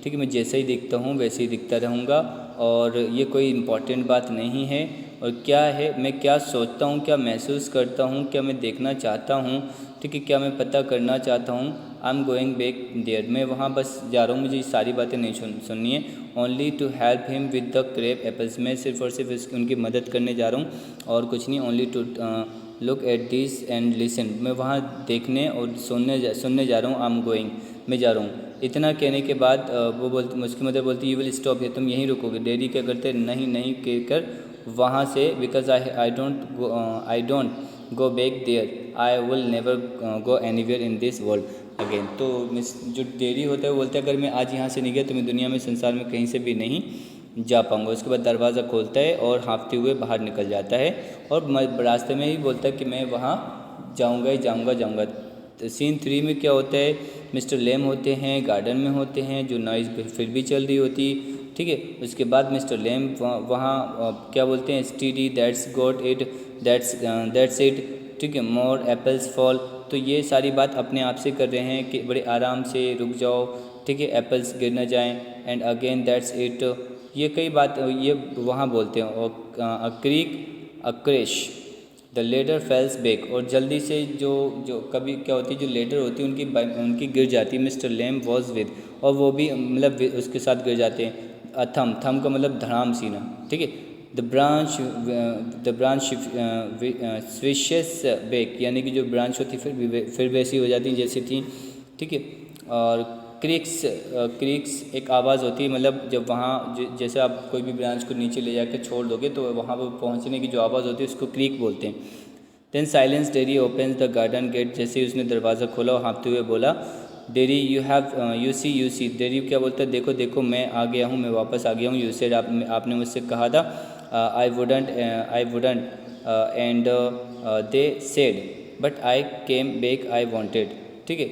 ठीक है, मैं जैसा ही दिखता हूँ वैसे ही दिखता रहूँगा और ये कोई इम्पॉर्टेंट बात नहीं है। और क्या है, मैं क्या सोचता हूँ, क्या महसूस करता हूँ, क्या मैं देखना चाहता हूँ, ठीक है, क्या मैं पता करना चाहता हूँ। I am going back there, मैं वहाँ बस जा रहा हूँ, मुझे ये सारी बातें नहीं सुननी है। Only to help him with the crab apples, मैं सिर्फ और सिर्फ उनकी मदद करने जा रहा हूँ और कुछ नहीं। Only to look at this and listen, मैं वहाँ देखने और सुनने जा रहा हूँ। आई एम गोइंग, मैं जा रहा हूँ। इतना कहने के बाद वो बोलती, उसकी मदर बोलती यू विल स्टॉप हियर, तुम यहीं रुकोगे। डैडी क्या करते, नहीं नहीं कहकर वहाँ से, because I don't go back there, I will never go anywhere in this world again. तो जो डैडी होता है वो बोलता है अगर मैं आज यहाँ से नहीं गया तो मैं दुनिया में, संसार में कहीं से भी नहीं जा पाऊँगा। उसके बाद दरवाज़ा खोलता है और हाँफते हुए बाहर निकल जाता है और रास्ते में ही बोलता है कि मैं वहाँ जाऊँगा ही जाऊँगा। तो सीन 3 में क्या होता है, मिस्टर लेम होते हैं, गार्डन में होते हैं, जो नॉइज़ फिर भी चल रही होती, ठीक है। उसके बाद मिस्टर लेम वहाँ क्या बोलते हैं, steady that's got it, that's it, ठीक है, मोर एप्पल्स फॉल। तो ये सारी बात अपने आप से कर रहे हैं कि बड़े आराम से रुक जाओ, ठीक है, एप्पल्स गिर न जाएं। एंड अगेन दैट्स इट, ये कई बात ये वहाँ बोलते हैं। और a creak a crash the ladder falls back, और जल्दी से जो कभी क्या होती है, जो लेडर होती है उनकी गिर जाती है। मिस्टर लेम वॉज विद, और वो भी मतलब उसके साथ गिर जाते हैं। थम का मतलब धड़ाम सीना, ठीक है। द ब्रांच स्विशेस बैक, यानी कि जो ब्रांच होती फिर वैसी हो जाती जैसी थी, ठीक है। और क्रिक्स एक आवाज़ होती है, मतलब जब वहाँ जैसे आप कोई भी ब्रांच को नीचे ले जाकर छोड़ दोगे तो वहाँ पर पहुँचने की जो आवाज़ होती है उसको क्रीक बोलते हैं। Then silence Derry opens the garden gate, जैसे ही उसने दरवाज़ा खोला और हाँफते हुए बोला डेरी यू सी। डेरी क्या बोलता है, देखो देखो मैं आ गया हूँ, मैं वापस आ गया हूँ। यू सेड, आपने मुझसे कहा था। I wouldn't and they said but I came back, I wanted, ठीक है।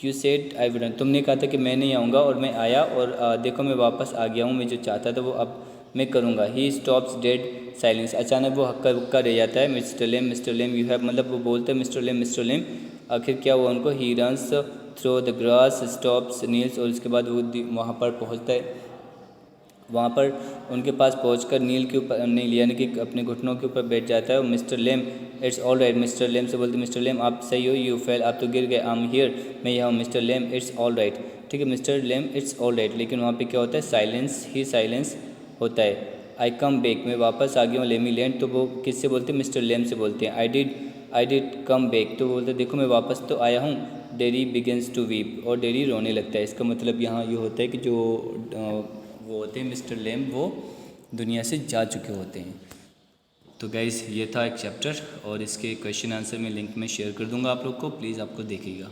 यू सेड आई वुडंट, तुमने कहा था कि मैं नहीं आऊँगा और मैं आया, और देखो मैं वापस आ गया हूँ, मैं जो चाहता था वो अब मैं करूँगा। ही स्टॉप्स डेड साइलेंस, अचानक वो हक्का बुक्का रह जाता है। मिस्टर लेम यू हैव, मतलब वो बोलते हैं मिस्टर लेम, आखिर क्या हुआ उनको। He runs through the grass stops kneels, और उसके बाद वो वहाँ पर पहुँचता है। वहाँ पर उनके पास पहुंचकर नील के ऊपर, नील यानी कि अपने घुटनों के ऊपर बैठ जाता है। और mister Lamb it's all right, mister Lamb से बोलते मिस्टर लेम आप सही हो, यू फेल, आप तो गिर गए, आई एम हियर, मैं यहाँ हूँ। Mister Lamb it's all right, ठीक है, mister Lamb it's all right. लेकिन वहाँ पे क्या होता है, साइलेंस होता है। आई कम बैक, मैं वापस आ गया हूँ लेमी लैंड, तो वो किससे बोलते हैं, मिस्टर लेम से बोलते हैं। आई डिड कम बैक, तो बोलते देखो मैं वापस तो आया हूँ। डेरी बिगिंस टू वीप, और डेरी रोने लगता है। इसका मतलब यहाँ ये होता है कि जो वो होते हैं मिस्टर लेम, वो दुनिया से जा चुके होते हैं। तो गाइज़ ये था एक चैप्टर, और इसके क्वेश्चन आंसर मैं लिंक में शेयर कर दूंगा आप लोग को, प्लीज़ आपको देखिएगा।